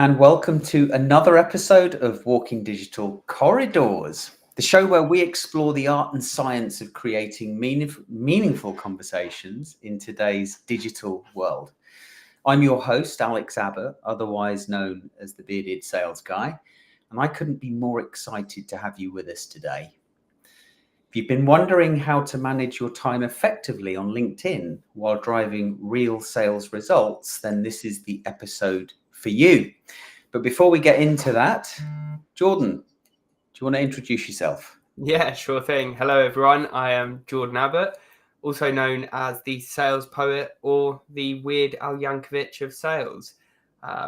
And welcome to another episode of Walking Digital Corridors, the show where we explore the art and science of creating meaningful conversations in today's digital world. I'm your host, Alex Abbott, otherwise known as the Bearded Sales Guy, and I couldn't be more excited to have you with us today. If you've been wondering how to manage your time effectively on LinkedIn while driving real sales results, then this is the episode for you. But before we get into that, Jordan, do you want to introduce yourself? Yeah, sure thing. Hello, everyone. I am Jordan Abbott, also known as the sales poet or the weird Al Yankovic of sales,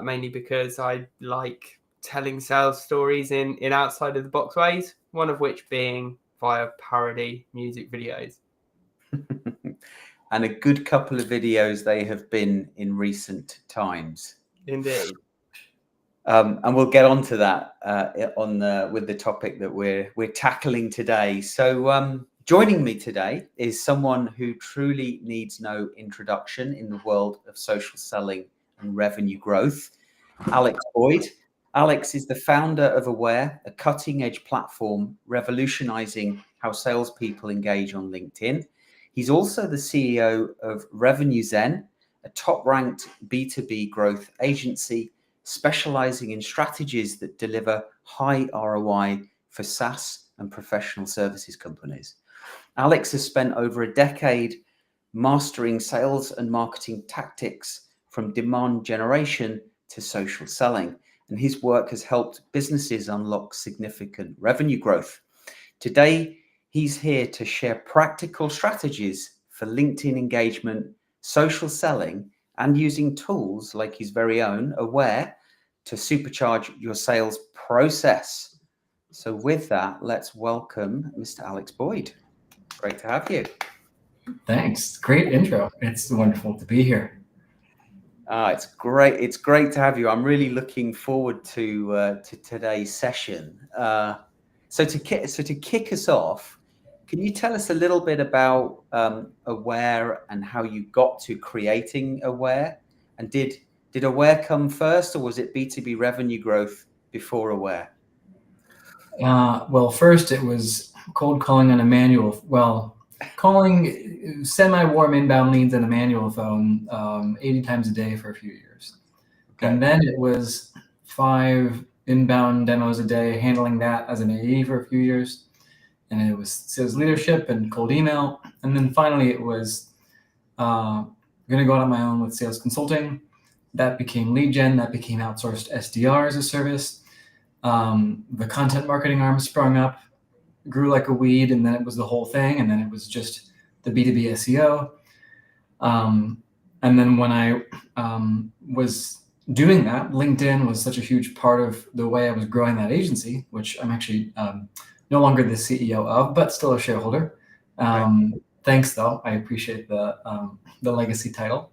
mainly because I like telling sales stories in outside of the box ways, one of which being via parody music videos. And a good couple of videos they have been in recent times. Indeed. And we'll get onto that with the topic that we're tackling today. So joining me today is someone who truly needs no introduction in the world of social selling and revenue growth, Alex Boyd. Alex is the founder of Aware, a cutting-edge platform revolutionizing how salespeople engage on LinkedIn. He's also the CEO of Revenue Zen, a top-ranked B2B growth agency specializing in strategies that deliver high ROI for SaaS and professional services companies. Alex has spent over a decade mastering sales and marketing tactics from demand generation to social selling, and his work has helped businesses unlock significant revenue growth. Today, he's here to share practical strategies for LinkedIn engagement, social selling, and using tools like his very own Aware to supercharge your sales process. So with that, let's welcome Mr. Alex Boyd. Great to have you. Thanks. Great intro. It's wonderful to be here. It's great. It's great to have you. I'm really looking forward to today's session. So to kick us off, can you tell us a little bit about Aware and how you got to creating Aware? And did Aware come first, or was it B2B revenue growth before Aware? Well, first it was cold calling on a manual. Well, calling semi-warm inbound leads on a manual phone 80 times a day for a few years. Okay. And then it was 5 inbound demos a day, handling that as an AE for a few years. And it was sales leadership and cold email. And then finally it was going to go out on my own with sales consulting. That became lead gen. That became outsourced SDR as a service. The content marketing arm sprung up, grew like a weed, and then it was the whole thing. And then it was just the B2B SEO. And then when I was doing that, LinkedIn was such a huge part of the way I was growing that agency, which I'm actually no longer the CEO of, but still a shareholder. Right. Thanks, though. I appreciate the legacy title.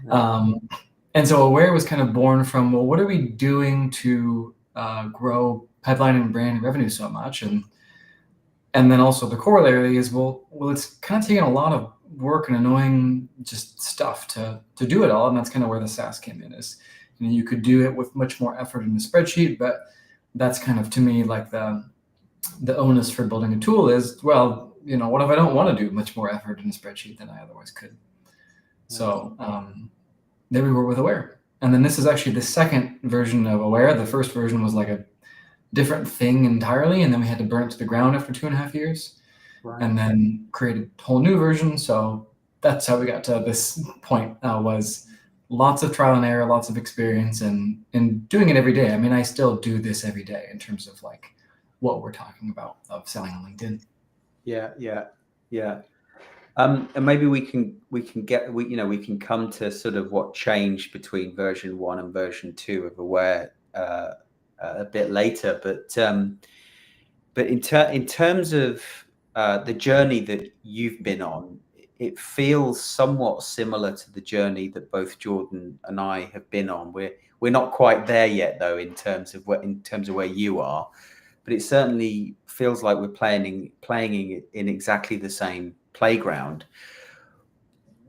And so Aware was kind of born from, well, what are we doing to grow pipeline and brand revenue so much? And then also the corollary is, well, it's kind of taking a lot of work and annoying just stuff to do it all. And that's kind of where the SaaS came in. Is, you know, you could do it with much more effort in the spreadsheet, but that's kind of, to me, like the onus for building a tool is, well, you know, what if I don't want to do much more effort in a spreadsheet than I otherwise could? So there we were with Aware. And then this is actually the second version of Aware. The first version was like a different thing entirely, and then we had to burn it to the ground after 2.5 years. Right. And then create a whole new version. So that's how we got to this point, was lots of trial and error, lots of experience, and doing it every day. I mean, I still do this every day in terms of like what we're talking about of selling on LinkedIn. Yeah. And maybe we can come to sort of what changed between version 1 and version 2 of Aware a bit later. But in terms of the journey that you've been on, it feels somewhat similar to the journey that both Jordan and I have been on. We're not quite there yet, though, in terms of where you are, but it certainly feels like we're playing in exactly the same playground.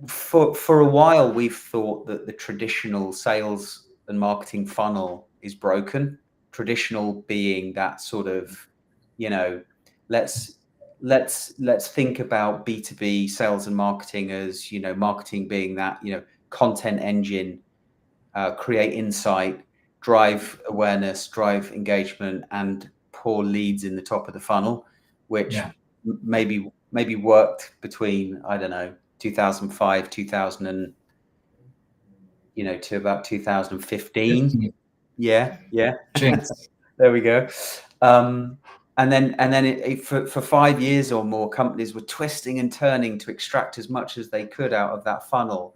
For a while, we've thought that the traditional sales and marketing funnel is broken. Traditional being that sort of, you know, let's think about B2B sales and marketing as, you know, marketing being that, you know, content engine, create insight, drive awareness, drive engagement, and pour leads in the top of the funnel, which maybe worked between, I don't know, 2005, 2000 and, you know, to about 2015. Yeah. There we go. And then for 5 years or more, companies were twisting and turning to extract as much as they could out of that funnel,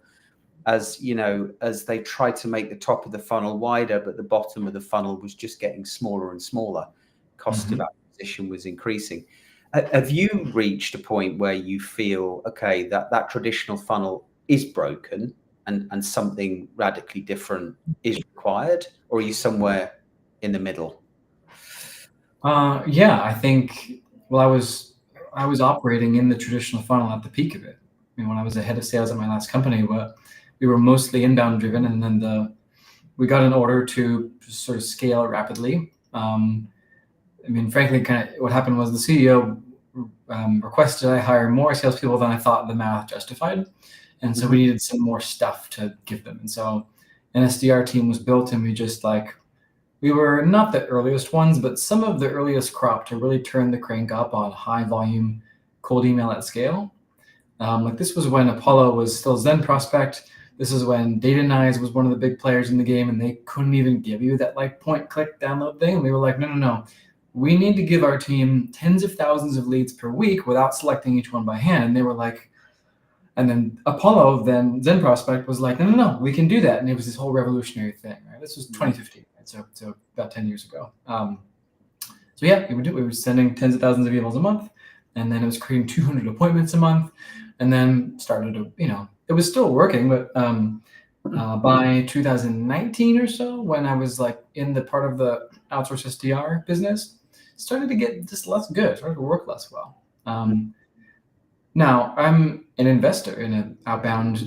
as you know, as they tried to make the top of the funnel wider, but the bottom of the funnel was just getting smaller and smaller. Cost of acquisition was increasing. Have you reached a point where you feel, okay, that traditional funnel is broken and something radically different is required, or are you somewhere in the middle? Yeah, I think, well, I was operating in the traditional funnel at the peak of it. I mean, when I was a head of sales at my last company, we were mostly inbound driven, and then we got an order to sort of scale rapidly. I mean, frankly, kind of what happened was the CEO requested I hire more salespeople than I thought the math justified. And so we needed some more stuff to give them. And so an SDR team was built, and we were not the earliest ones, but some of the earliest crop to really turn the crank up on high volume cold email at scale. Like this was when Apollo was still Zen Prospect. This is when Data Nize was one of the big players in the game, and they couldn't even give you that like point click download thing. And we were like, no. We need to give our team tens of thousands of leads per week without selecting each one by hand. And they were like, and then Apollo, then Zen Prospect was like, no, we can do that. And it was this whole revolutionary thing, right? This was 2015, right? So about 10 years ago. So yeah, we were sending tens of thousands of emails a month, and then it was creating 200 appointments a month, and then started to, you know, it was still working, but by 2019 or so, when I was like in the part of the outsource SDR business, started to get just less good, started to work less well. Now I'm an investor in an outbound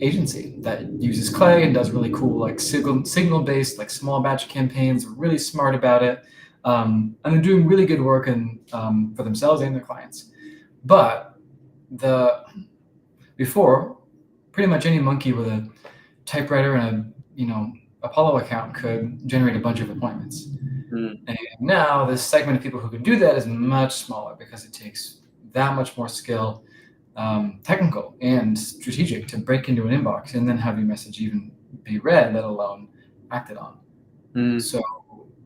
agency that uses Clay and does really cool like signal-based like small batch campaigns. We're really smart about it, and they're doing really good work for themselves and their clients. But before, pretty much any monkey with a typewriter and a Apollo account could generate a bunch of appointments. And now this segment of people who can do that is much smaller because it takes that much more skill, technical and strategic, to break into an inbox and then have your message even be read, let alone acted on. So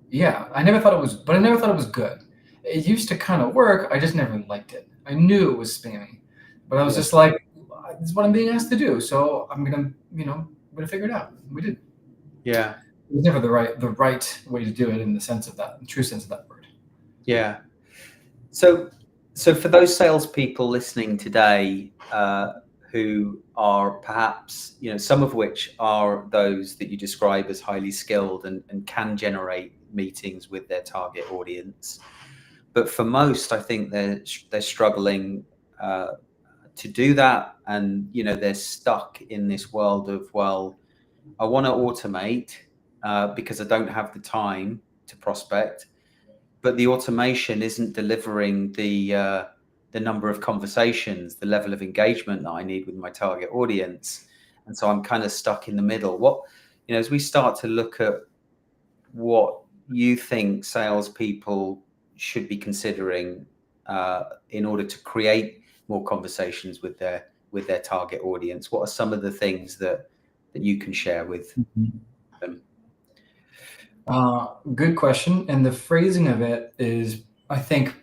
yeah, I never thought it was good. It used to kind of work. I just never liked it. I knew it was spammy, but I was just like, this is what I'm being asked to do. So I'm gonna figure it out. We did. Yeah. It was never the right way to do it in the true sense of that word. Yeah. So for those salespeople listening today, who are perhaps, some of which are those that you describe as highly skilled and can generate meetings with their target audience, but for most, I think they're struggling to do that, and they're stuck in this world of, well, I want to automate because I don't have the time to prospect, but the automation isn't delivering the number of conversations, the level of engagement that I need with my target audience, and so I'm kind of stuck in the middle. As we start to look at what you think salespeople should be considering in order to create more conversations with their target audience, what are some of the things that you can share with them? Good question. And the phrasing of it is, I think,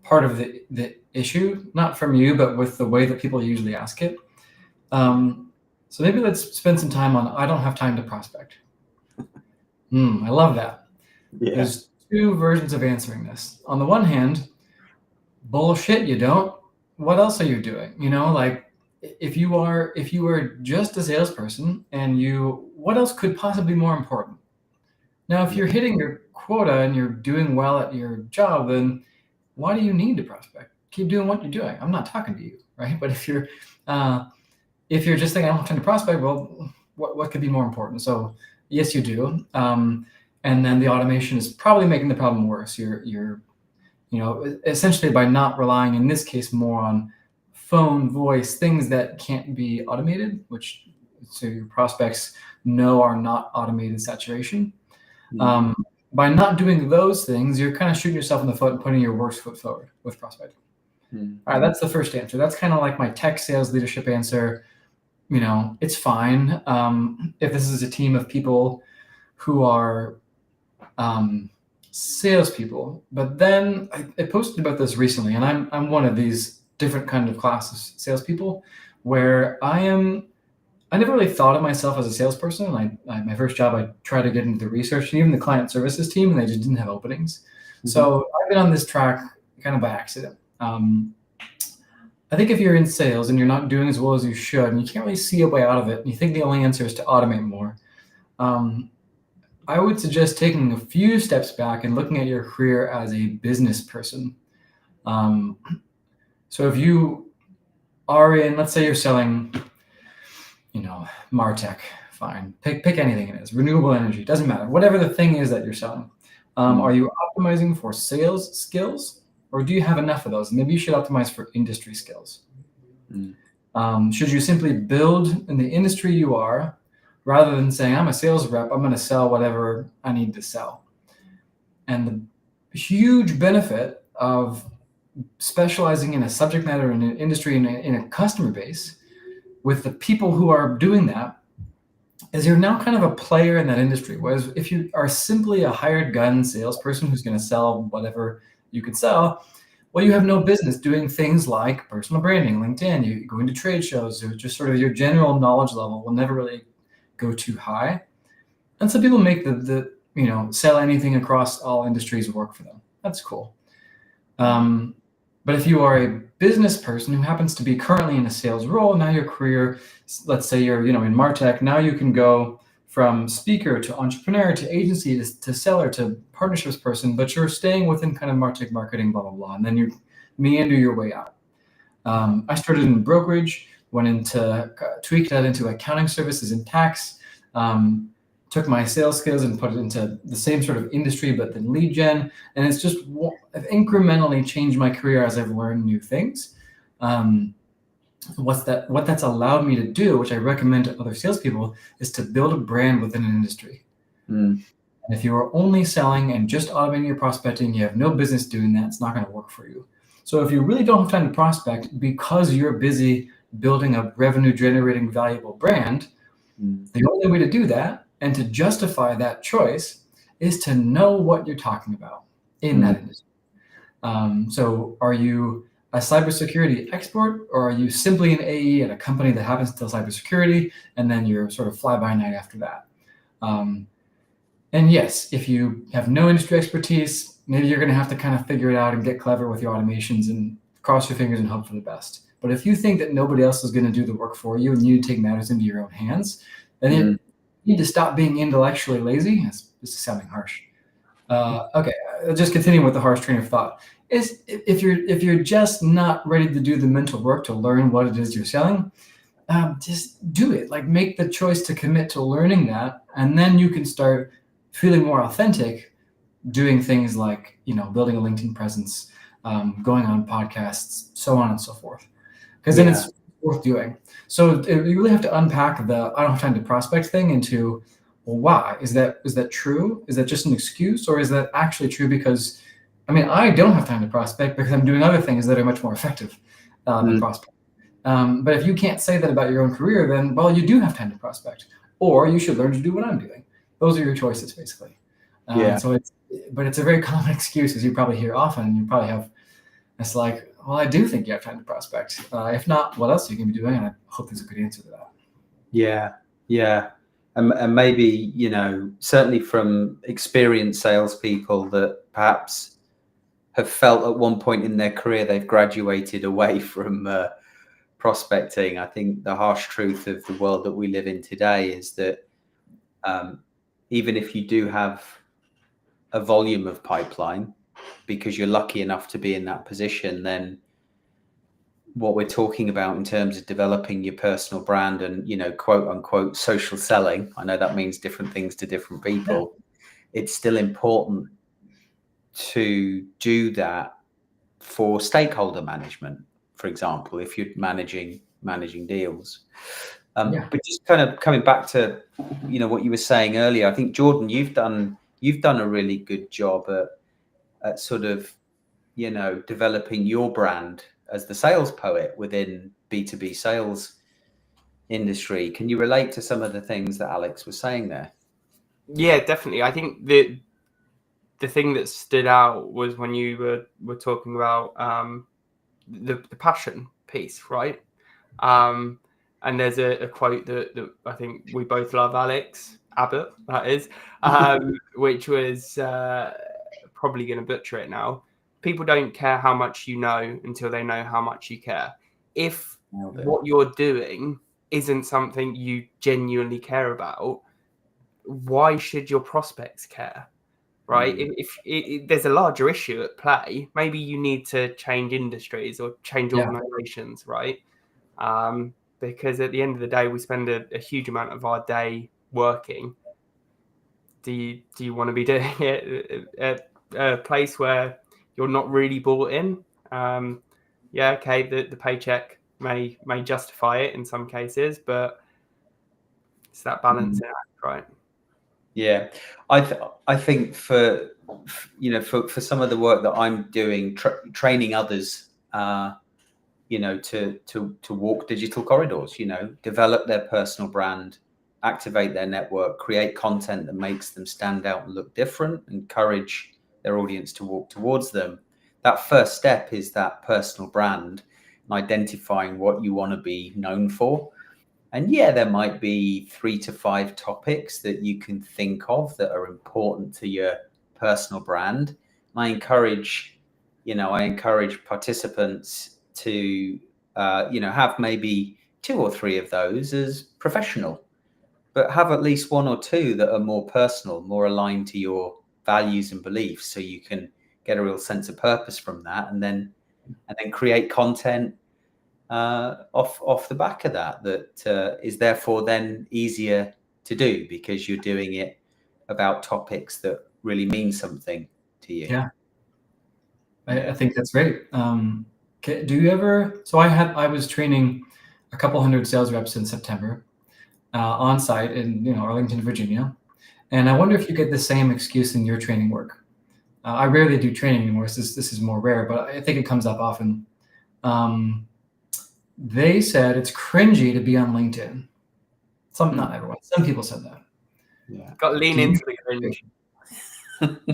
part of the issue, not from you, but with the way that people usually ask it. So maybe let's spend some time on, I don't have time to prospect. I love that. Yeah. There's two versions of answering this. On the one hand, bullshit, you don't. What else are you doing? Like if you are just a salesperson what else could possibly be more important? Now, if you're hitting your quota and you're doing well at your job, then why do you need to prospect? Keep doing what you're doing. I'm not talking to you, right? But if you're just thinking, I don't have time to prospect, well, what could be more important? So yes, you do. and then the automation is probably making the problem worse. You're essentially, by not relying in this case more on phone, voice, things that can't be automated, which so your prospects know are not automated saturation. By not doing those things, you're kind of shooting yourself in the foot and putting your worst foot forward with prospecting. All right, that's the first answer. That's kind of like my tech sales leadership answer. It's fine if this is a team of people who are salespeople. But then I posted about this recently, and I'm one of these different kind of class of salespeople where I never really thought of myself as a salesperson. My first job, I tried to get into the research and even the client services team, and they just didn't have openings. So I've been on this track kind of by accident. I think if you're in sales and you're not doing as well as you should, and you can't really see a way out of it, and you think the only answer is to automate more, I would suggest taking a few steps back and looking at your career as a business person. So if you are in, let's say you're selling, MarTech, fine. Pick anything it is, renewable energy, doesn't matter. Whatever the thing is that you're selling. Are you optimizing for sales skills, or do you have enough of those? Maybe you should optimize for industry skills. Should you simply build in the industry you are, rather than saying, I'm a sales rep, I'm going to sell whatever I need to sell? And the huge benefit of specializing in a subject matter, in an industry, in a customer base, with the people who are doing that, is you're now kind of a player in that industry. Whereas if you are simply a hired gun salesperson who's going to sell whatever you could sell, well, you have no business doing things like personal branding, LinkedIn, you going to trade shows, or just sort of your general knowledge level will never really go too high. And some people make the sell anything across all industries work for them. That's cool. But if you are a business person who happens to be currently in a sales role, now your career, let's say you're in MarTech, now you can go from speaker to entrepreneur to agency to seller to partnerships person, but you're staying within kind of MarTech marketing, blah, blah, blah. And then you meander your way out. I started in brokerage, tweaked that into accounting services and tax, took my sales skills and put it into the same sort of industry, but then lead gen. And it's just, I've incrementally changed my career as I've learned new things. What that's allowed me to do, which I recommend to other salespeople, is to build a brand within an industry. And if you are only selling and just automating your prospecting, you have no business doing that. It's not going to work for you. So if you really don't have time to prospect because you're busy building a revenue generating valuable brand, the only way to do that and to justify that choice is to know what you're talking about in that industry. So are you a cybersecurity expert, or are you simply an AE at a company that happens to sell cybersecurity, and then you're sort of fly by night after that? And yes, if you have no industry expertise, maybe you're going to have to kind of figure it out and get clever with your automations and cross your fingers and hope for the best. But if you think that nobody else is going to do the work for you and you take matters into your own hands, then you need to stop being intellectually lazy. This is sounding harsh. Okay, just continuing with the harsh train of thought. Is if you're just not ready to do the mental work to learn what it is you're selling, just do it. Like, make the choice to commit to learning that, and then you can start feeling more authentic, doing things like building a LinkedIn presence, going on podcasts, so on and so forth. Because then it's worth doing. So you really have to unpack the I don't have time to prospect thing into, well, why? Is that true? Is that just an excuse, or is that actually true? Because I don't have time to prospect because I'm doing other things that are much more effective than prospect. But if you can't say that about your own career, then, well, you do have time to prospect, or you should learn to do what I'm doing. Those are your choices, basically. So it's a very common excuse, as you probably hear often. You probably have, it's like, well, I do think you have time to prospect. If not, what else are you going to be doing? And I hope there's a good answer to that. Yeah. And maybe, certainly from experienced salespeople that perhaps have felt at one point in their career they've graduated away from prospecting. I think the harsh truth of the world that we live in today is that even if you do have a volume of pipeline, because you're lucky enough to be in that position, then what we're talking about in terms of developing your personal brand and, quote unquote, social selling, I know that means different things to different people, it's still important to do that for stakeholder management, for example, if you're managing deals. But just kind of coming back to, what you were saying earlier, I think, Jordan, you've done a really good job at sort of, developing your brand as the sales poet within B2B sales industry. Can you relate to some of the things that Alex was saying there? Yeah, definitely. I think the thing that stood out was when you were talking about the passion piece, right? And there's a quote that I think we both love, Alex Abbott, that is, which was probably going to butcher it now. People don't care how much you know until they know how much you care. If what you're doing isn't something you genuinely care about, why should your prospects care? Right? If there's a larger issue at play, maybe you need to change industries or change organizations, right? Because at the end of the day, we spend a huge amount of our day working. Do you want to be doing it at a place where you're not really bought in? Okay, the paycheck may justify it in some cases, but it's that balancing act, right? Yeah, I think for some of the work that I'm doing, training others, to walk digital corridors, develop their personal brand, activate their network, create content that makes them stand out and look different, encourage their audience to walk towards them. That first step is that personal brand and identifying what you want to be known for. And there might be 3 to 5 topics that you can think of that are important to your personal brand. I encourage participants to, have maybe 2 or 3 of those as professional, but have at least 1 or 2 that are more personal, more aligned to your values and beliefs, so you can get a real sense of purpose from that, and then create content off the back of that is therefore then easier to do because you're doing it about topics that really mean something to you. Yeah, I think that's great. Do you ever? So I was training a couple hundred sales reps in September on site in Arlington, Virginia, and I wonder if you get the same excuse in your training work. I rarely do training anymore. So this is more rare, but I think it comes up often. They said it's cringy to be on LinkedIn. Not everyone. Some people said that. Yeah, got to lean into the cringe.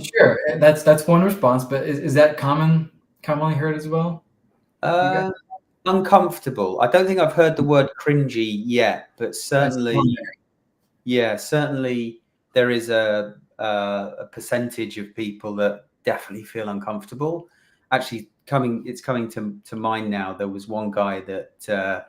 Sure, that's one response, but is that commonly heard as well? Uncomfortable. I don't think I've heard the word cringy yet, but certainly, certainly there is a percentage of people that definitely feel uncomfortable. Actually, it's coming to mind now. There was one guy that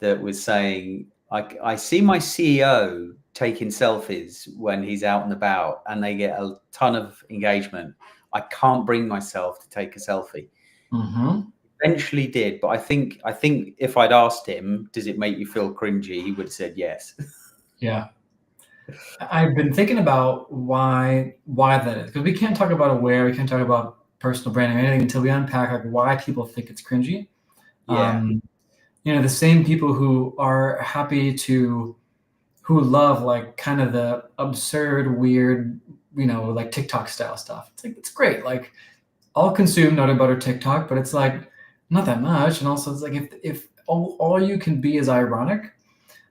was saying, I see my CEO taking selfies when he's out and about, and they get a ton of engagement. I can't bring myself to take a selfie. Mm-hmm. Eventually did, but I think if I'd asked him, does it make you feel cringy, he would have said yes. Yeah. I've been thinking about why that is, because we can't talk about we can't talk about personal branding or anything until we unpack why people think it's cringy. The same people who are happy who love kind of the absurd, weird, like TikTok style stuff. It's great. Like, I'll consume nut and butter TikTok, but it's not that much. And also it's if all you can be is ironic,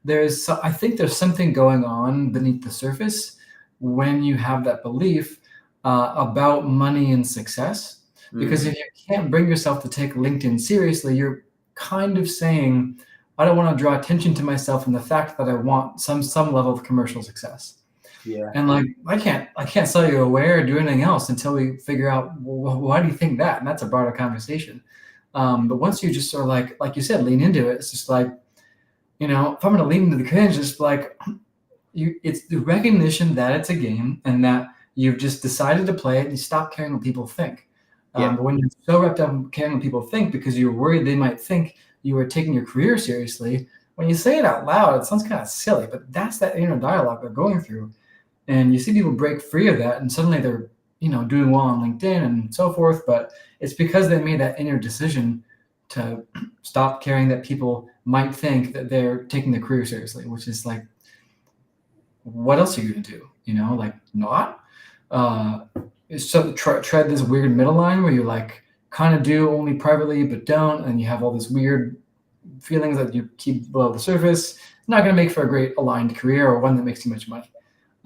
I think there's something going on beneath the surface when you have that belief about money and success. Because if you can't bring yourself to take LinkedIn seriously, you're kind of saying, I don't want to draw attention to myself and the fact that I want some level of commercial success. Yeah. And I can't sell you away or do anything else until we figure out, well, why do you think that? And that's a broader conversation. But once you just sort of like you said, lean into it, it's just if I'm going to lean into the cringe, it's it's the recognition that it's a game and that you've just decided to play it and you stop caring what people think. But when you're so wrapped up in caring what people think because you're worried they might think you are taking your career seriously, when you say it out loud, it sounds kind of silly, but that's that inner dialogue they're going through. And you see people break free of that, and suddenly they're, doing well on LinkedIn and so forth. But it's because they made that inner decision to stop caring that people might think that they're taking the career seriously, which is like, what else are you going to do? Like not. So tread this weird middle line where you like kind of do only privately but don't, and you have all this weird feelings that you keep below the surface. It's not going to make for a great aligned career or one that makes too much money.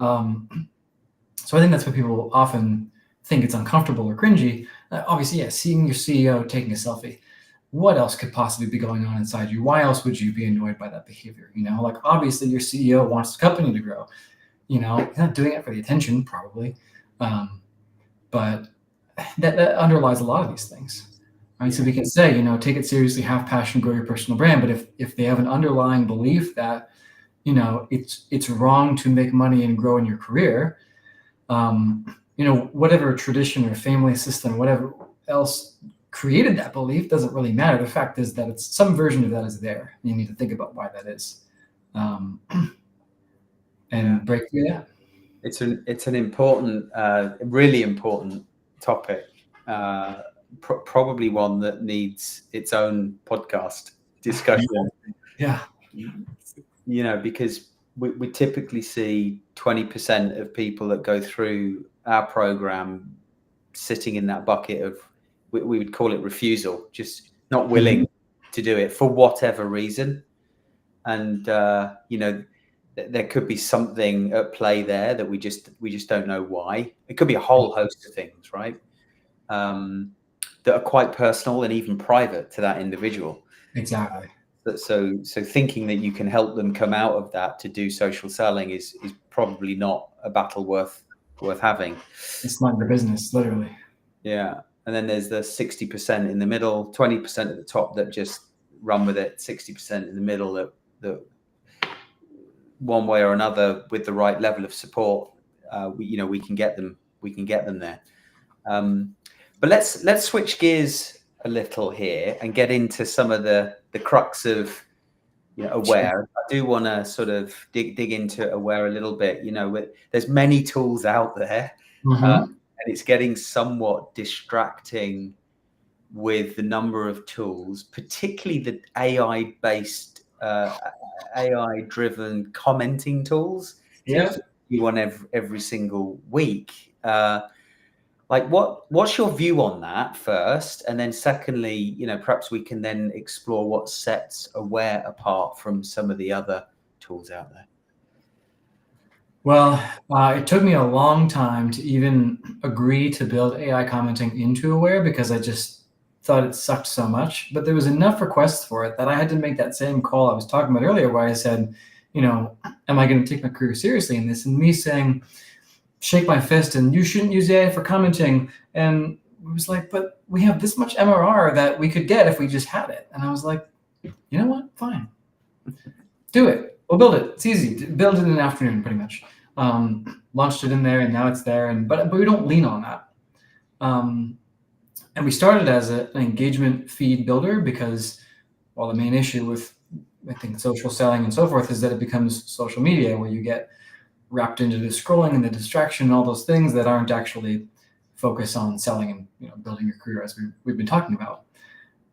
So I think that's why people often think it's uncomfortable or cringy. Obviously, seeing your CEO taking a selfie. What else could possibly be going on inside you? Why else would you be annoyed by that behavior? Like obviously your CEO wants the company to grow. He's not doing it for the attention, probably. But that underlies a lot of these things. Right? So we can say, take it seriously, have passion, grow your personal brand. But if they have an underlying belief that, it's wrong to make money and grow in your career, whatever tradition or family system, whatever else created that belief doesn't really matter. The fact is that it's some version of that is there. You need to think about why that is, and break through that. It's an important, really important topic. Probably one that needs its own podcast discussion. Yeah. Because we typically see 20% of people that go through our program sitting in that bucket of, we would call it refusal, just not willing to do it for whatever reason. And, there could be something at play there that we just don't know why. It could be a whole host of things, right? That are quite personal and even private to that individual. Exactly. So thinking that you can help them come out of that to do social selling is probably not a battle worth having. It's not your business, literally. Yeah. And then there's the 60% in the middle, 20% at the top that just run with it, 60% in the middle that one way or another, with the right level of support, we can get them there. But let's switch gears a little here and get into some of the crux of Aware. I do want to sort of dig into Aware a little bit. There's many tools out there, and it's getting somewhat distracting with the number of tools, particularly the AI-based, AI-driven commenting tools. Yeah, you want every single week. What's your view on that first, and then secondly, perhaps we can then explore what sets Aware apart from some of the other tools out there. Well, it took me a long time to even agree to build AI commenting into Aware because I just thought it sucked so much. But there was enough requests for it that I had to make that same call I was talking about earlier, where I said, am I going to take my career seriously in this? And me saying, shake my fist and you shouldn't use AI for commenting. And it was like, but we have this much MRR that we could get if we just had it. And I was like, you know what? Fine. Do it. We'll build it. It's easy. Build it in an afternoon, pretty much. Launched it in there, and now it's there. But we don't lean on that. And we started as an engagement feed builder because, well, the main issue with, I think, social selling and so forth is that it becomes social media where you get wrapped into the scrolling and the distraction and all those things that aren't actually focused on selling and building your career, as we've been talking about.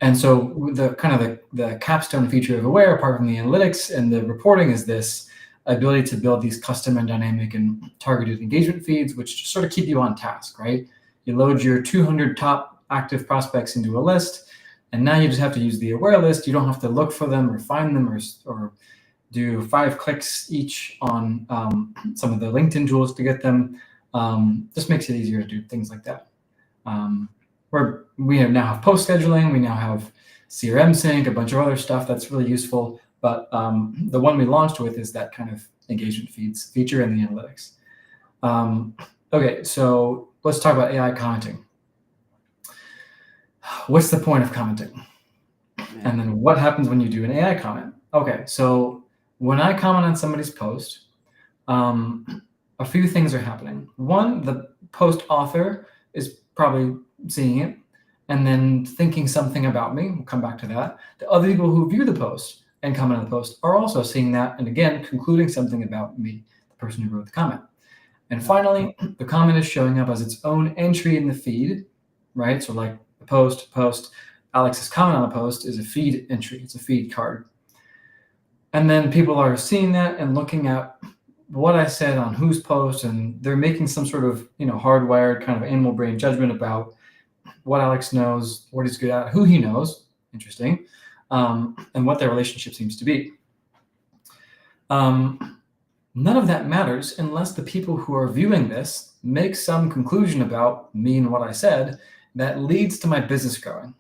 And so the kind of the capstone feature of Aware, apart from the analytics and the reporting, is this ability to build these custom and dynamic and targeted engagement feeds, which just sort of keep you on task, right? You load your 200 top active prospects into a list, and now you just have to use the Aware list. You don't have to look for them or find them or do 5 clicks each on some of the LinkedIn tools to get them. Just makes it easier to do things like that. Where we now have post scheduling, we now have CRM sync, a bunch of other stuff that's really useful. But the one we launched with is that kind of engagement feeds feature in the analytics. Okay, so let's talk about AI commenting. What's the point of commenting? And then what happens when you do an AI comment? Okay, so when I comment on somebody's post, a few things are happening. One, the post author is probably seeing it and then thinking something about me. We'll come back to that. The other people who view the post and comment on the post are also seeing that, and again, concluding something about me, the person who wrote the comment. And finally, the comment is showing up as its own entry in the feed, right? So like the post, Alex's comment on the post is a feed entry. It's a feed card. And then people are seeing that and looking at what I said on whose post, and they're making some sort of, hardwired kind of animal brain judgment about what Alex knows, what he's good at, who he knows, interesting, and what their relationship seems to be. None of that matters unless the people who are viewing this make some conclusion about me and what I said that leads to my business growing.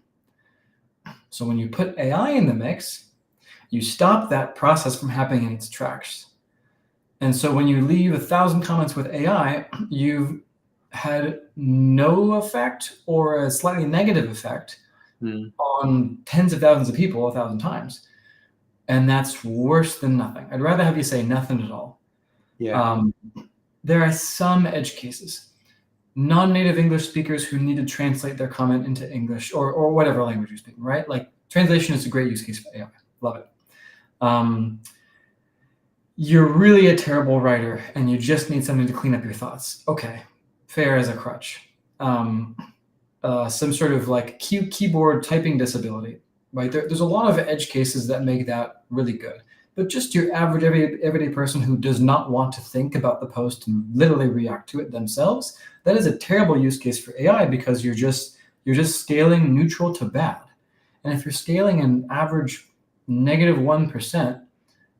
So when you put AI in the mix, you stop that process from happening in its tracks. And so when you leave 1,000 comments with AI, you've had no effect or a slightly negative effect on tens of thousands of people 1,000 times. And that's worse than nothing. I'd rather have you say nothing at all. Yeah. There are some edge cases. Non-native English speakers who need to translate their comment into English or whatever language you're speaking, right? Like translation is a great use case for AI. Love it. You're really a terrible writer and you just need something to clean up your thoughts. Okay, fair as a crutch. Some sort of like keyboard typing disability, right? There's a lot of edge cases that make that really good. But just your average everyday person who does not want to think about the post and literally react to it themselves, that is a terrible use case for AI because you're just scaling neutral to bad. And if you're scaling an average -1%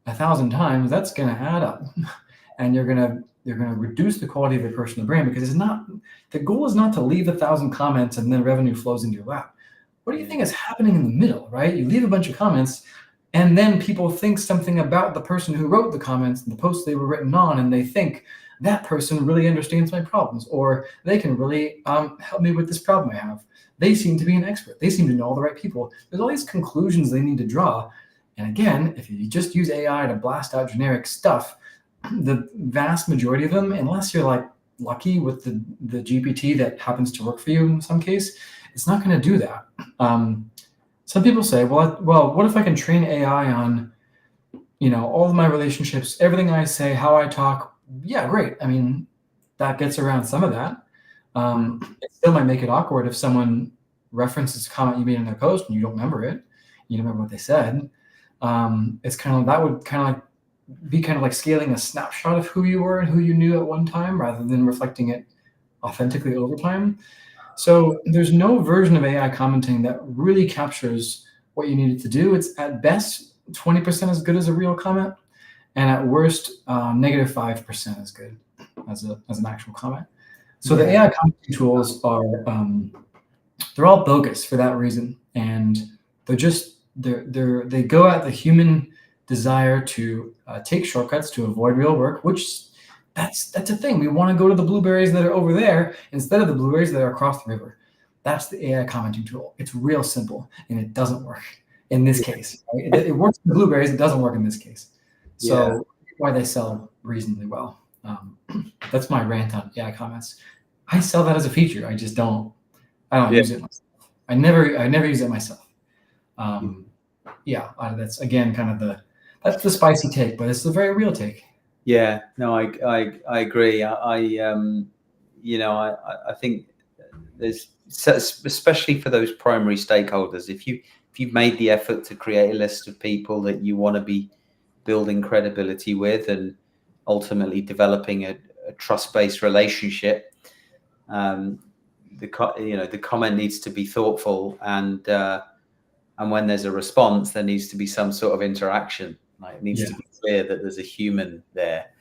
1,000 times, that's going to add up, and you're going to reduce the quality of your personal brand because the goal is not to leave 1,000 comments and then revenue flows into your lap. What do you think is happening in the middle, right? You leave a bunch of comments, and then people think something about the person who wrote the comments and the post they were written on, and they think that person really understands my problems, or they can really help me with this problem I have. They seem to be an expert. They seem to know all the right people. There's all these conclusions they need to draw. And again, if you just use AI to blast out generic stuff, the vast majority of them, unless you're like lucky with the GPT that happens to work for you in some case, it's not going to do that. Some people say, well, what if I can train AI on, all of my relationships, everything I say, how I talk? Yeah, great. I mean, that gets around some of that. It still might make it awkward if someone references a comment you made in their post and you don't remember it. You don't remember what they said. It's that would be like scaling a snapshot of who you were and who you knew at one time rather than reflecting it authentically over time. So there's no version of AI commenting that really captures what you need it to do. It's at best 20% as good as a real comment, and at worst -5% as good as an actual comment. So the AI commenting tools are they're all bogus for that reason, and they go at the human desire to take shortcuts to avoid real work, which that's a thing. We want to go to the blueberries that are over there instead of the blueberries that are across the river. That's the AI commenting tool. It's real simple, and it doesn't work in this case. Right? It works in blueberries. It doesn't work in this case. So why they sell reasonably well. That's my rant on AI comments. I sell that as a feature. I just don't. I don't use it myself. I never use it myself. That's again that's the spicy take, but it's a very real take. Yeah, no, I agree. I think there's, especially for those primary stakeholders, if you've made the effort to create a list of people that you want to be building credibility with and ultimately developing a trust-based relationship, the comment needs to be thoughtful, and when there's a response, there needs to be some sort of interaction. Like, it needs to be clear that there's a human there.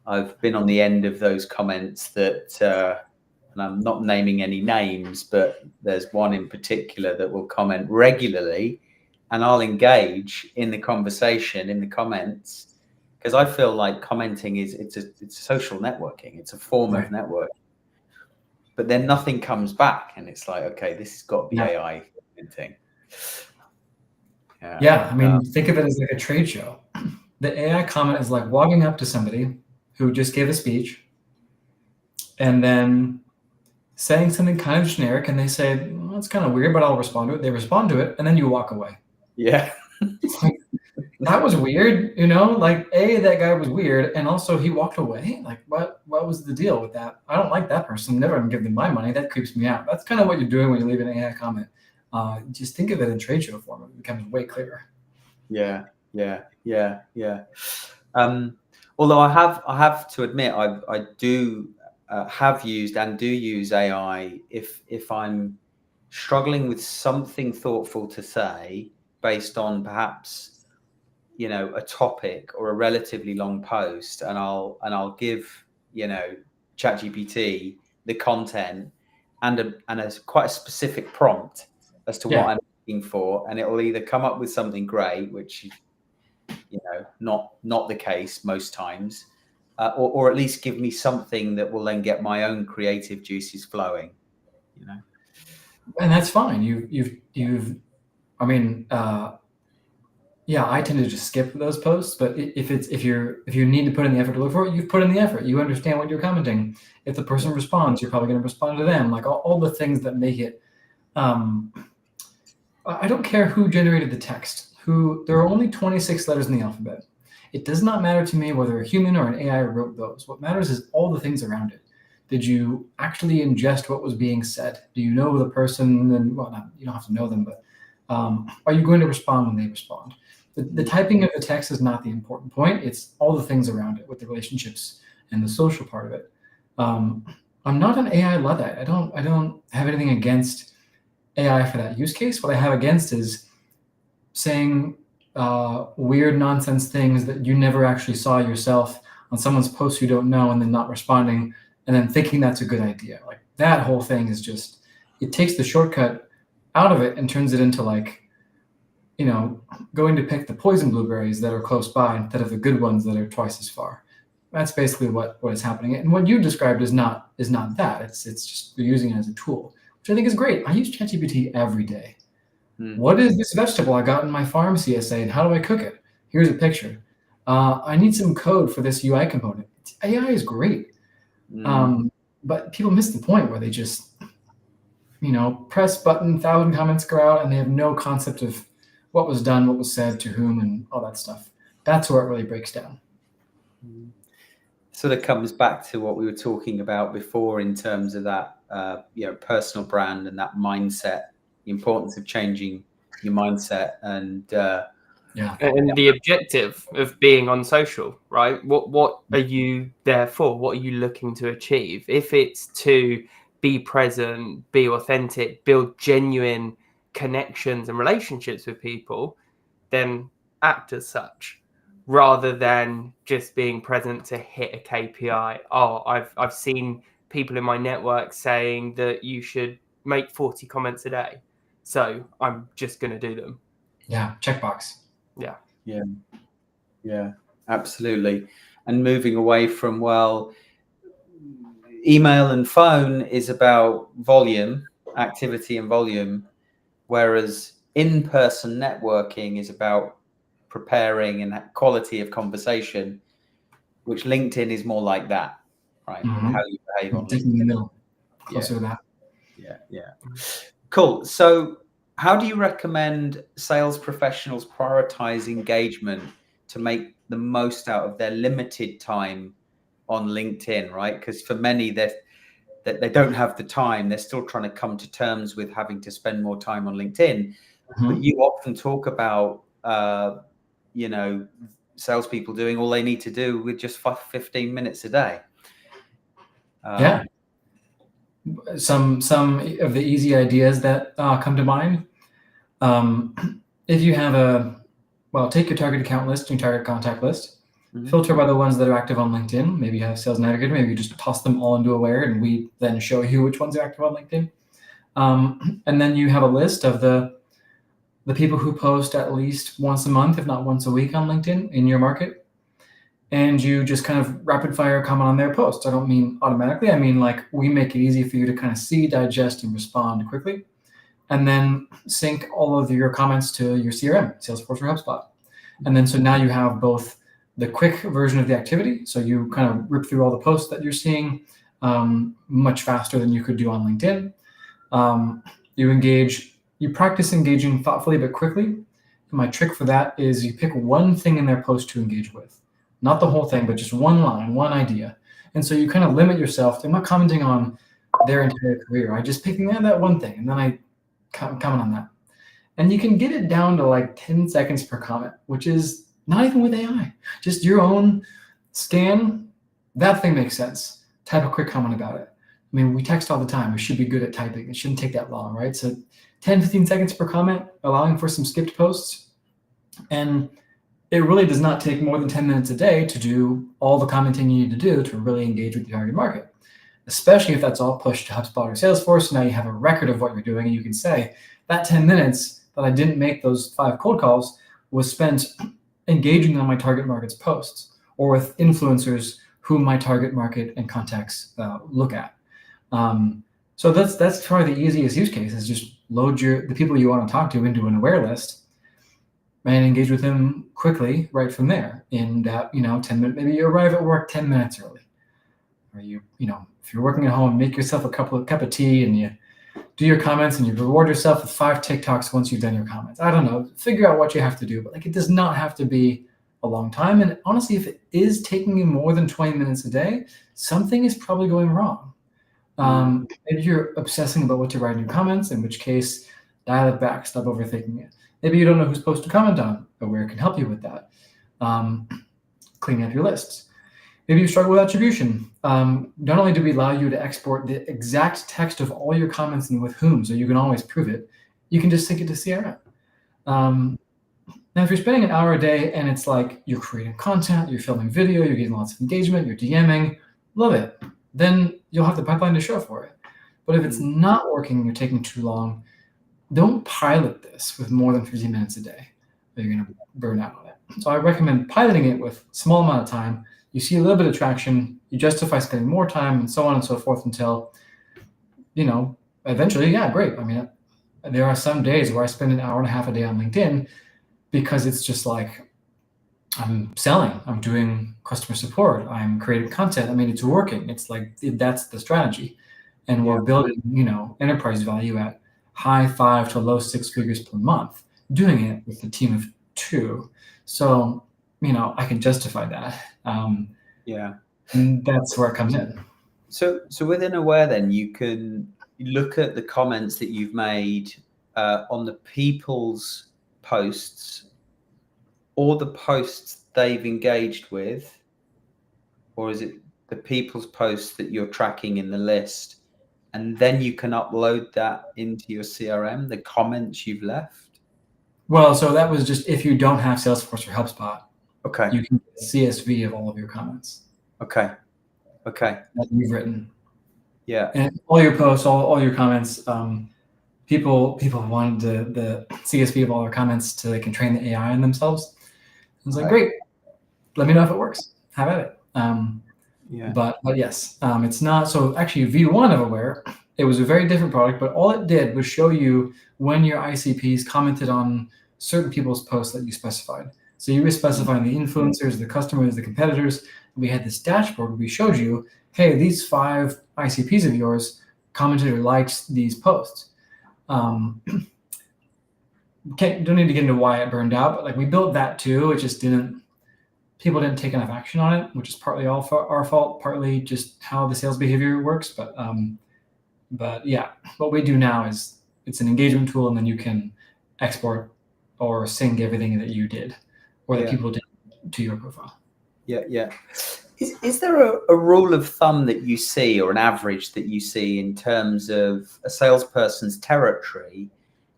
I've been on the end of those comments that, and I'm not naming any names, but there's one in particular that will comment regularly, and I'll engage in the conversation in the comments, because I feel like commenting it's social networking. It's a form of networking. But then nothing comes back, and it's like, okay, this has got to be AI commenting. Yeah, I mean, think of it as like a trade show. The AI comment is like walking up to somebody who just gave a speech and then saying something kind of generic, and they say, well, that's kind of weird, but I'll respond to it. They respond to it, and then you walk away. Yeah. It's like, that was weird, like that guy was weird. And also he walked away. Like what was the deal with that? I don't like that person. Never even give them my money. That creeps me out. That's kind of what you're doing when you leave an AI comment. Just think of it in trade show form. It becomes way clearer. Yeah. Although I have to admit, I do have used and do use AI if I'm struggling with something thoughtful to say based on perhaps a topic or a relatively long post, and I'll give ChatGPT the content and a quite a specific prompt as to what I'm looking for, and it will either come up with something great, which not the case most times, or at least give me something that will then get my own creative juices flowing. And that's fine. I tend to just skip those posts, but if you need to put in the effort to look for it, you've put in the effort. You understand what you're commenting. If the person responds, you're probably going to respond to them. Like all the things that make it. I don't care who generated the text. There are only 26 letters in the alphabet. It does not matter to me whether a human or an AI wrote those. What matters is all the things around it. Did you actually ingest what was being said? Do you know the person? And you don't have to know them, but are you going to respond when they respond? The typing of the text is not the important point. It's all the things around it with the relationships and the social part of it. I'm not an AI Luddite. I don't have anything against AI for that use case. What I have against is saying weird nonsense things that you never actually saw yourself on someone's post you don't know, and then not responding, and then thinking that's a good idea. Like that whole thing is just, it takes the shortcut out of it and turns it into like, going to pick the poison blueberries that are close by instead of the good ones that are twice as far. That's basically what is happening. And what you described is not that. It's just you're using it as a tool, which I think is great. I use ChatGPT every day. What is this vegetable I got in my farm CSA, and how do I cook it? Here's a picture. I need some code for this UI component. AI is great. But people miss the point where they just, press button, 1,000 comments go out, and they have no concept of what was done, what was said, to whom, and all that stuff. That's where it really breaks down. Sort of comes back to what we were talking about before in terms of that, personal brand and that mindset, the importance of changing your mindset and the objective of being on social, right? What are you there for? What are you looking to achieve? If it's to be present, be authentic, build genuine connections and relationships with people, then act as such, rather than just being present to hit a KPI. I've seen people in my network saying that you should make 40 comments a day, so I'm just going to do them. Checkbox. Yeah, absolutely. And moving away from, email and phone is about volume, activity and volume, whereas in-person networking is about preparing and that quality of conversation, which LinkedIn is more like that, right? How you behave on LinkedIn. In the middle, closer to that. Yeah. Cool. So how do you recommend sales professionals prioritize engagement to make the most out of their limited time on LinkedIn, right? Because for many, they don't have the time. They're still trying to come to terms with having to spend more time on LinkedIn. But you often talk about, salespeople doing all they need to do with just 15 minutes a day. Some of the easy ideas that come to mind. If you have take your target account list, your target contact list, filter by the ones that are active on LinkedIn. Maybe you have Sales Navigator. Maybe you just toss them all into Aware, and we then show you which ones are active on LinkedIn. And then you have a list of the people who post at least once a month, if not once a week, on LinkedIn in your market. And you just kind of rapid fire comment on their posts. I don't mean automatically. I mean, like, we make it easy for you to kind of see, digest, and respond quickly. And then sync all of your comments to your CRM, Salesforce or HubSpot. And then so now you have both the quick version of the activity. So you kind of rip through all the posts that you're seeing much faster than you could do on LinkedIn. You practice engaging thoughtfully but quickly. my trick for that is you pick one thing in their post to engage with, not the whole thing, but just one line, one idea. And so you kind of limit yourself. I'm not commenting on their entire career. I just picking that one thing, and then I comment on that. And you can get it down to like 10 seconds per comment, which is not even with AI. Just your own scan. That thing makes sense. Type a quick comment about it. I mean, we text all the time. We should be good at typing. It shouldn't take that long, right? So 10, 15 seconds per comment, allowing for some skipped posts. And it really does not take more than 10 minutes a day to do all the commenting you need to do to really engage with your target market, especially if that's all pushed to HubSpot or Salesforce. So now you have a record of what you're doing, and you can say that 10 minutes that I didn't make those 5 cold calls was spent engaging on my target market's posts or with influencers whom my target market and contacts look at. So that's probably the easiest use case, is just load the people you want to talk to into an aware list and engage with them quickly right from there. In that, 10 minutes, maybe you arrive at work 10 minutes early, or if you're working at home, make yourself a cup of tea and you do your comments, and you reward yourself with 5 TikToks once you've done your comments. I don't know, figure out what you have to do, but it does not have to be a long time. And honestly, if it is taking you more than 20 minutes a day, something is probably going wrong. Maybe you're obsessing about what to write in your comments, in which case dial it back, stop overthinking it. Maybe you don't know who's supposed to comment on, but where can help you with that. Cleaning up your lists. Maybe you struggle with attribution. Not only do we allow you to export the exact text of all your comments and with whom, so you can always prove it, you can just sync it to CRM. Now, if you're spending an hour a day and it's like you're creating content, you're filming video, you're getting lots of engagement, you're DMing, love it, then you'll have the pipeline to show for it. But if it's not working, you're taking too long, don't pilot this with more than 50 minutes a day, or you're going to burn out on it. So I recommend piloting it with a small amount of time. You see a little bit of traction, you justify spending more time, and so on and so forth until, eventually, yeah, great. I mean, there are some days where I spend an hour and a half a day on LinkedIn because it's just like I'm selling, I'm doing customer support, I'm creating content. I mean, it's working. It's like that's the strategy. And we're building, enterprise value at high 5 to low 6 figures per month, doing it with a team of 2. So, I can justify that. And that's where it comes in. So within Aware, then you can look at the comments that you've made on the people's posts, or the posts they've engaged with, or is it the people's posts that you're tracking in the list, and then you can upload that into your CRM, the comments you've left? Well, so that was just if you don't have Salesforce or HubSpot. Okay. You can get CSV of all of your comments. Okay. That you've written. Yeah. And all your posts, all your comments, people wanted the CSV of all their comments so they can train the AI on themselves. I was like, great. Let me know if it works. Have at it. But yes, it's not. So actually, V1 of Aware, it was a very different product, but all it did was show you when your ICPs commented on certain people's posts that you specified. So you were specifying the influencers, the customers, the competitors. We had this dashboard where we showed you, hey, these 5 ICPs of yours commented or liked these posts. Don't need to get into why it burned out, but we built that too. It just people didn't take enough action on it, which is partly all our fault, partly just how the sales behavior works. But yeah, what we do now is it's an engagement tool, and then you can export or sync everything that you did or that people did to your profile. Yeah. Is there a rule of thumb that you see, or an average that you see, in terms of a salesperson's territory,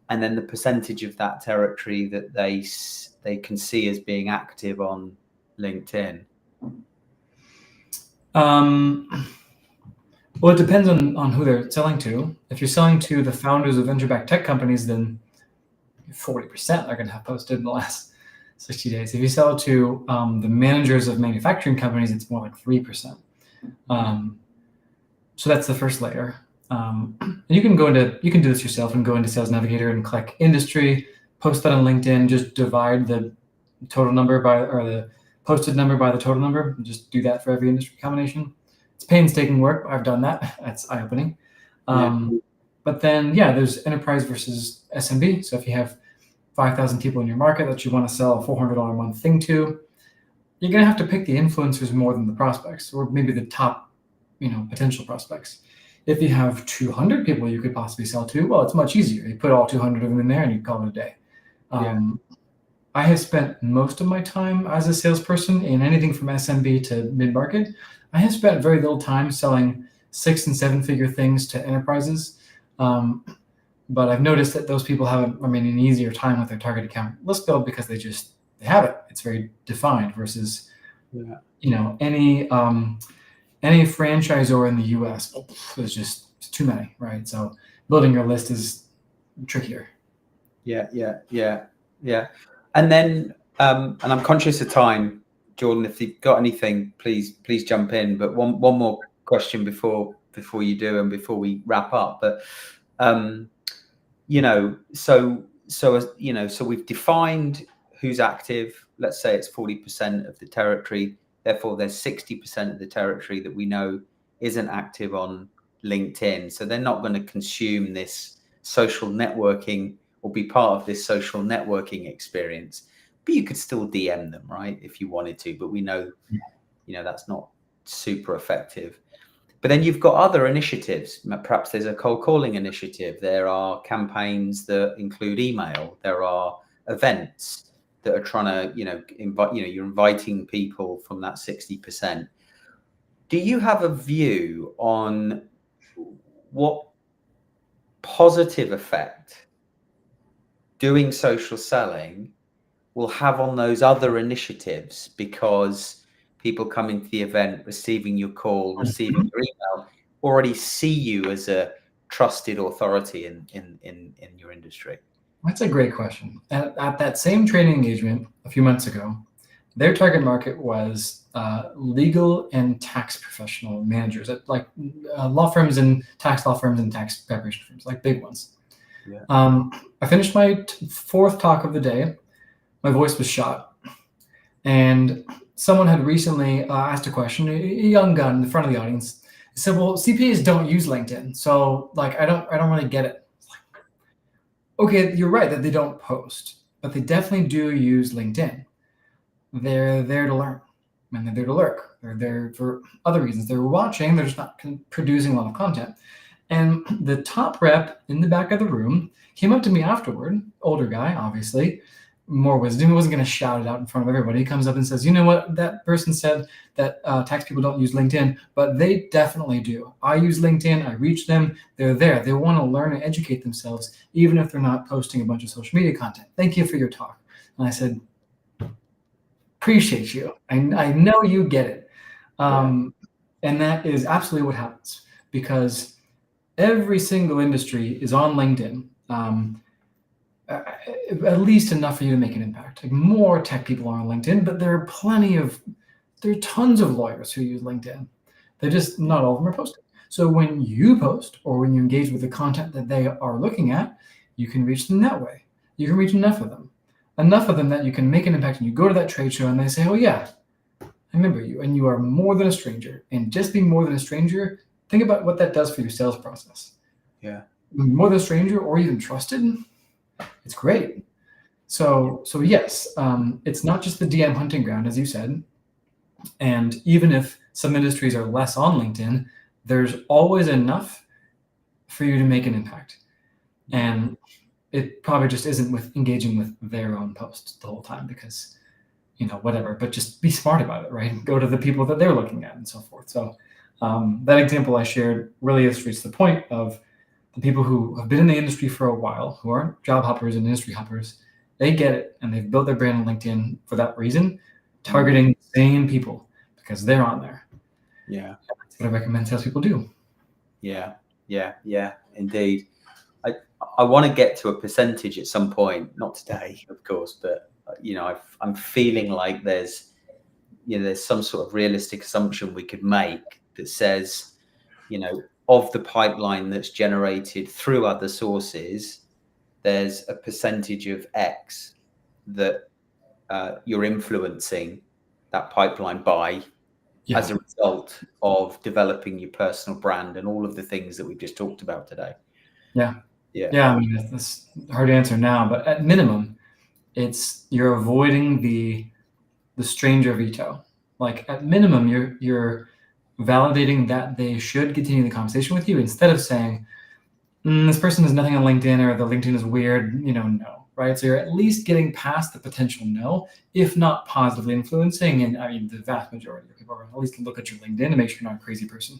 and then the percentage of that territory that they can see as being active on LinkedIn? Well, it depends on who they're selling to. If you're selling to the founders of venture-backed tech companies, then 40% are going to have posted in the last 60 days. If you sell to the managers of manufacturing companies, it's more like 3%. So that's the first layer. And you can do this yourself and go into Sales Navigator and click industry, post that on LinkedIn, just divide the total number the posted number by the total number, and just do that for every industry combination. It's painstaking work. I've done that. That's eye-opening. But then, there's enterprise versus SMB. So if you have 5,000 people in your market that you want to sell a $400 a month thing to, you're going to have to pick the influencers more than the prospects, or maybe the top, potential prospects. If you have 200 people you could possibly sell to, well, it's much easier. You put all 200 of them in there and you call it a day. I have spent most of my time as a salesperson in anything from SMB to mid-market. I have spent very little time selling 6 and 7 figure things to enterprises. But I've noticed that those people have an easier time with their target account list build because they have it. It's very defined versus, any franchisor in the US, there's just too many, right? So building your list is trickier. Yeah. And then, and I'm conscious of time, Jordan, if you've got anything, please jump in. But one more question before you do and before we wrap up. But, so we've defined who's active. Let's say it's 40% of the territory. Therefore, there's 60% of the territory that we know isn't active on LinkedIn. So they're not going to consume this social networking or be part of this social networking experience. But you could still DM them, right, if you wanted to. But we know, that's not super effective. But then you've got other initiatives. Perhaps there's a cold calling initiative. There are campaigns that include email. There are events that are trying to, invite, you're inviting people from that 60%. Do you have a view on what positive effect doing social selling will have on those other initiatives? Because people coming to the event, receiving your call, receiving your email, already see you as a trusted authority in your industry. That's a great question. At that same training engagement a few months ago, their target market was legal and tax professional managers at law firms and tax law firms and tax preparation firms, like big ones. Yeah. I finished my fourth talk of the day. My voice was shot, and someone had recently asked a question. A young gun in the front of the audience said, "Well, CPAs don't use LinkedIn, so I don't really get it." Okay, you're right that they don't post, but they definitely do use LinkedIn. They're there to learn, and they're there to lurk. They're there for other reasons. They're watching, they're just not producing a lot of content. And the top rep in the back of the room came up to me afterward, older guy, obviously, more wisdom. He wasn't going to shout it out in front of everybody. He comes up and says, "You know what? That person said that tax people don't use LinkedIn, but they definitely do. I use LinkedIn. I reach them. They're there. They want to learn and educate themselves, even if they're not posting a bunch of social media content. Thank you for your talk." And I said, "Appreciate you. I know you get it." And that is absolutely what happens, because every single industry is on LinkedIn. At least enough for you to make an impact. More tech people are on LinkedIn, but there are tons of lawyers who use LinkedIn. They're just not all of them are posting. So when you post or when you engage with the content that they are looking at, you can reach them that way. You can reach enough of them that you can make an impact, and you go to that trade show and they say, "Oh yeah, I remember you," and you are more than a stranger. And just being more than a stranger, think about what that does for your sales process. Yeah. More than a stranger or even trusted, it's great. So yes, it's not just the DM hunting ground, as you said. And even if some industries are less on LinkedIn, there's always enough for you to make an impact. And it probably just isn't with engaging with their own posts the whole time, because, whatever, but just be smart about it, right? Go to the people that they're looking at and so forth. So that example I shared really illustrates the point of the people who have been in the industry for a while, who aren't job hoppers and industry hoppers. They get it, and they've built their brand on LinkedIn for that reason, targeting the same people because they're on there. Yeah. That's what I recommend salespeople do. Yeah, indeed. I want to get to a percentage at some point, not today, of course, but I'm feeling like there's some sort of realistic assumption we could make that says, of the pipeline that's generated through other sources, there's a percentage of X that you're influencing that pipeline by as a result of developing your personal brand and all of the things that we've just talked about today. Yeah. I mean, that's hard to answer now, but at minimum, you're avoiding the stranger veto. Like at minimum, you're validating that they should continue the conversation with you instead of saying, this person has nothing on LinkedIn, or the LinkedIn is weird, no, right? So you're at least getting past the potential no, if not positively influencing. And I mean, the vast majority of people are at least look at your LinkedIn to make sure you're not a crazy person.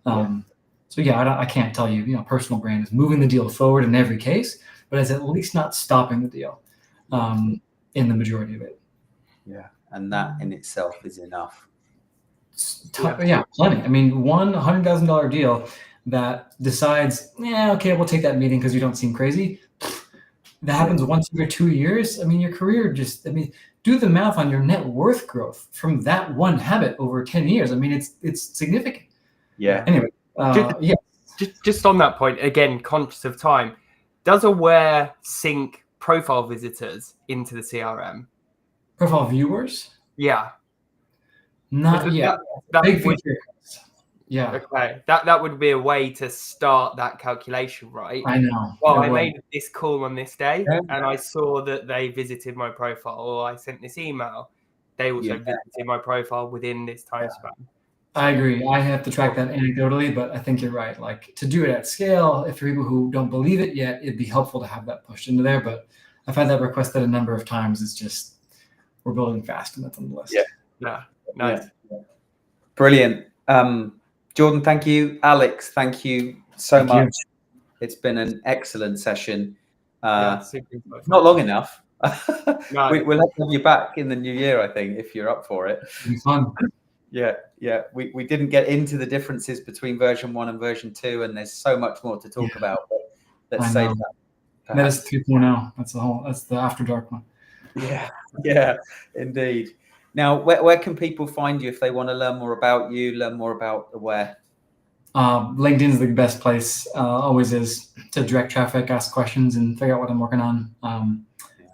So yeah, I can't tell you, personal brand is moving the deal forward in every case, but it's at least not stopping the deal in the majority of it. Yeah, and that in itself is enough. Yeah, plenty. I mean, $100,000 deal that decides, okay, we'll take that meeting because you don't seem crazy. That happens once every 2 years. I mean, your career do the math on your net worth growth from that one habit over 10 years. I mean, it's significant. Yeah. Anyway, just on that point, again, conscious of time, does Aware sync profile visitors into the CRM? Profile viewers? Yeah. Not yet. Big feature. Yeah. Okay. That would be a way to start that calculation, right? I know. Well, I made this call on this day, and I saw that they visited my profile, or I sent this email. They also visited my profile within this time span. I agree. I have to track that anecdotally, but I think you're right. Like, to do it at scale, if for people who don't believe it yet, it'd be helpful to have that pushed into there. But I've had that requested a number of times. It's just, we're building fast, and that's on the list. Yeah. Nice. Yeah. Brilliant. Jordan, thank you. Alex, thank you so much. It's been an excellent session. Not long enough. No. We'll have to have you back in the new year, I think, if you're up for it. It'll be fun. Yeah. We didn't get into the differences between version 1 and version 2, and there's so much more to talk about. But let's save that. That is 3.0. That's the After Dark one. Yeah, indeed. Now, where can people find you if they want to learn more about you, learn more about Aware? LinkedIn is the best place, always is, to direct traffic, ask questions, and figure out what I'm working on.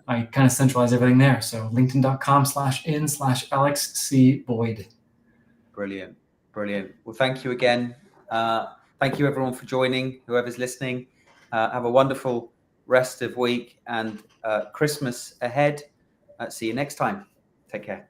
I kind of centralize everything there. So linkedin.com/in/Alex C. Boyd. Brilliant. Well, thank you again. Thank you, everyone, for joining, whoever's listening. Have a wonderful rest of week and Christmas ahead. See you next time. Take care.